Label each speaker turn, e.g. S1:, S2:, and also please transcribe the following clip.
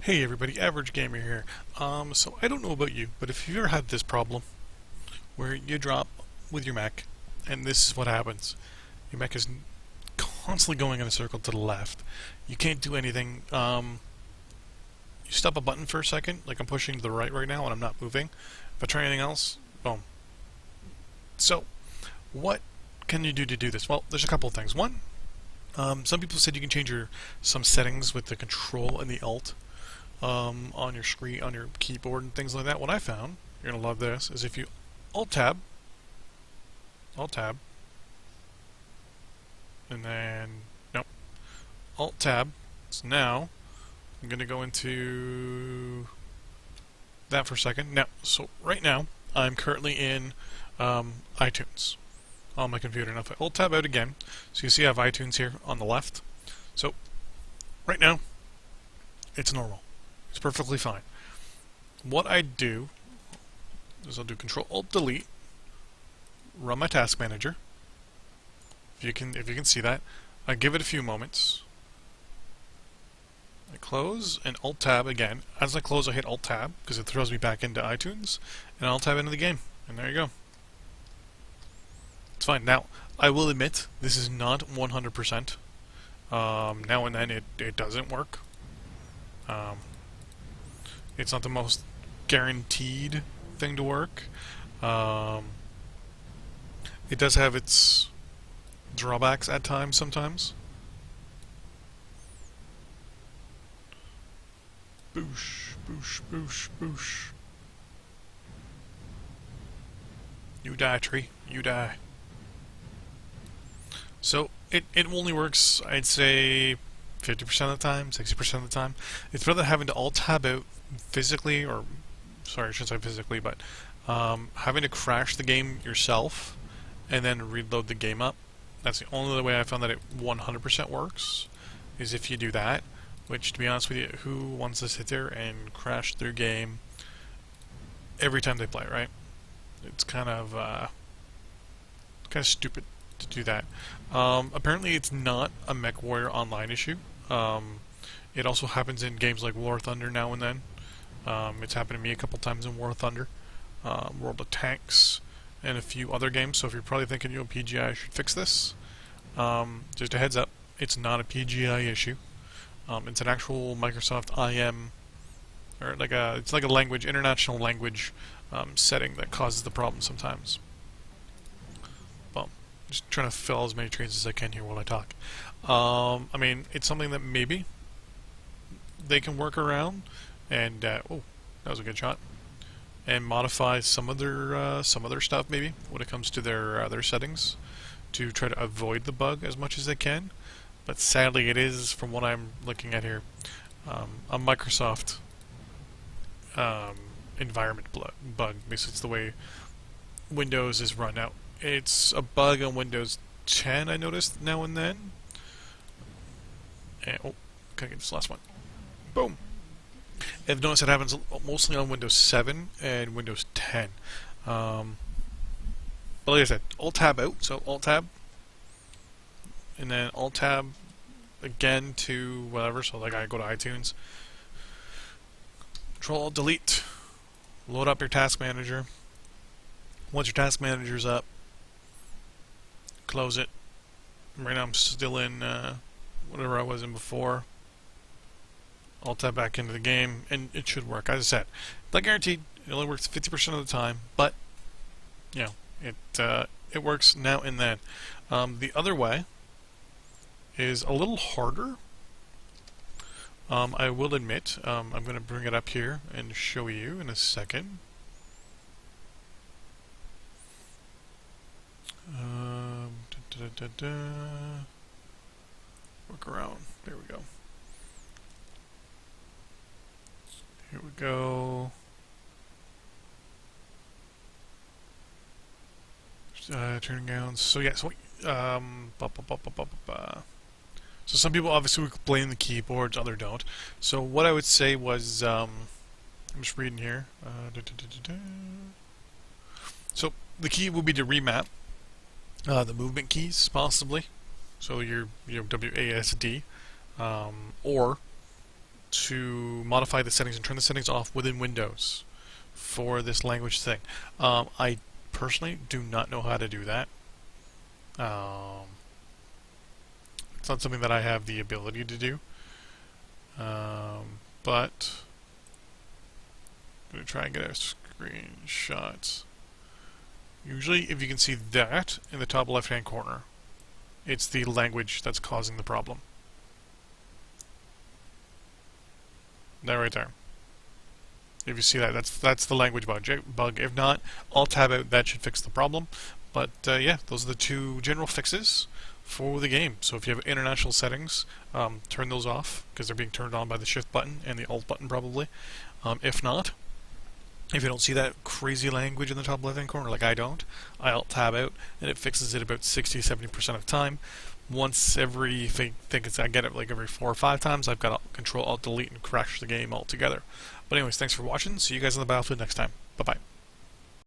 S1: Hey everybody, Average Gamer here. So I don't know about you, but if you've ever had this problem where you drop with your mech, and this is what happens. Your mech is constantly going in a circle to the left. You can't do anything. You stop a button for a second, like I'm pushing to the right now and I'm not moving. If I try anything else, boom. So, what can you do to do this? Well, there's a couple of things. One, some people said you can change some settings with the control and the alt. On your screen, on your keyboard, and things like that. What I found, you're gonna love this, is if you Alt Tab, and then nope, Alt Tab. So now I'm gonna go into that for a second. Now, so right now I'm currently in iTunes on my computer. Now if I Alt Tab out again, so you see I have iTunes here on the left. So right now it's normal. It's perfectly fine. What I do is I'll do Control Alt Delete, run my task manager. If you can see that, I give it a few moments. I close and Alt Tab again. As I close, I hit Alt Tab because it throws me back into iTunes, and Alt Tab into the game, and there you go. It's fine. Now I will admit this is not 100%. Now and then it doesn't work. It's not the most guaranteed thing to work. It does have its drawbacks at times sometimes. Boosh, boosh, boosh, boosh. You die, tree. You die. So it only works, I'd say, 50% of the time, 60% of the time. It's better than having to alt tab out physically, or sorry, I shouldn't say physically, but having to crash the game yourself and then reload the game up. That's the only other way I found that it 100% works, is if you do that. Which, to be honest with you, who wants to sit there and crash their game every time they play, right? It's kind of stupid to do that. Apparently, it's not a MechWarrior Online issue. It also happens in games like War Thunder now and then. It's happened to me a couple times in War Thunder, World of Tanks, and a few other games. So if you're probably thinking, PGI should fix this, just a heads up, it's not a PGI issue. It's an actual Microsoft IM, or it's like a language, international language setting that causes the problem sometimes. Well, just trying to fill as many trains as I can here while I talk. I mean, it's something that maybe they can work around, and oh, that was a good shot, and modify some of their stuff maybe when it comes to their settings to try to avoid the bug as much as they can. But sadly, it is, from what I'm looking at here, a Microsoft environment bug. Basically, it's the way Windows is run. Now, it's a bug on Windows 10, I noticed now and then. And, oh, can I get this last one? Boom! I've noticed it happens mostly on Windows 7 and Windows 10. But like I said, Alt-Tab out, so Alt-Tab, and then Alt-Tab again to whatever, so like I go to iTunes. Control-Alt-Delete, load up your task manager. Once your task manager's up, close it. Right now I'm still in whatever I was in before. Alt-Tab back into the game, and it should work. As I said, not guaranteed. It only works 50% of the time, but it works now and then. The other way is a little harder. I will admit. I'm going to bring it up here and show you in a second. Work around. There we go. Here we go. Turning down. So yeah. So so some people obviously would blame the keyboards, others don't. So what I would say was, I'm just reading here. So the key would be to remap the movement keys, possibly. So your WASD, or to modify the settings and turn the settings off within Windows for this language thing. I personally do not know how to do that. It's not something that I have the ability to do. But I'm going to try and get a screenshot. Usually, if you can see that in the top left-hand corner, it's the language that's causing the problem. That right there. If you see that, that's the language bug. If not, I'll tab out. That should fix the problem. But yeah, those are the two general fixes for the game. So if you have international settings, turn those off because they're being turned on by the Shift button and the Alt button probably. If not, if you don't see that crazy language in the top left-hand corner, like I don't, I Alt tab out and it fixes it about 60-70% of the time. Once every, I get it like every 4 or 5 times, I've got to Control Alt Delete and crash the game altogether. But anyways, thanks for watching. See you guys on the battlefield next time. Bye bye.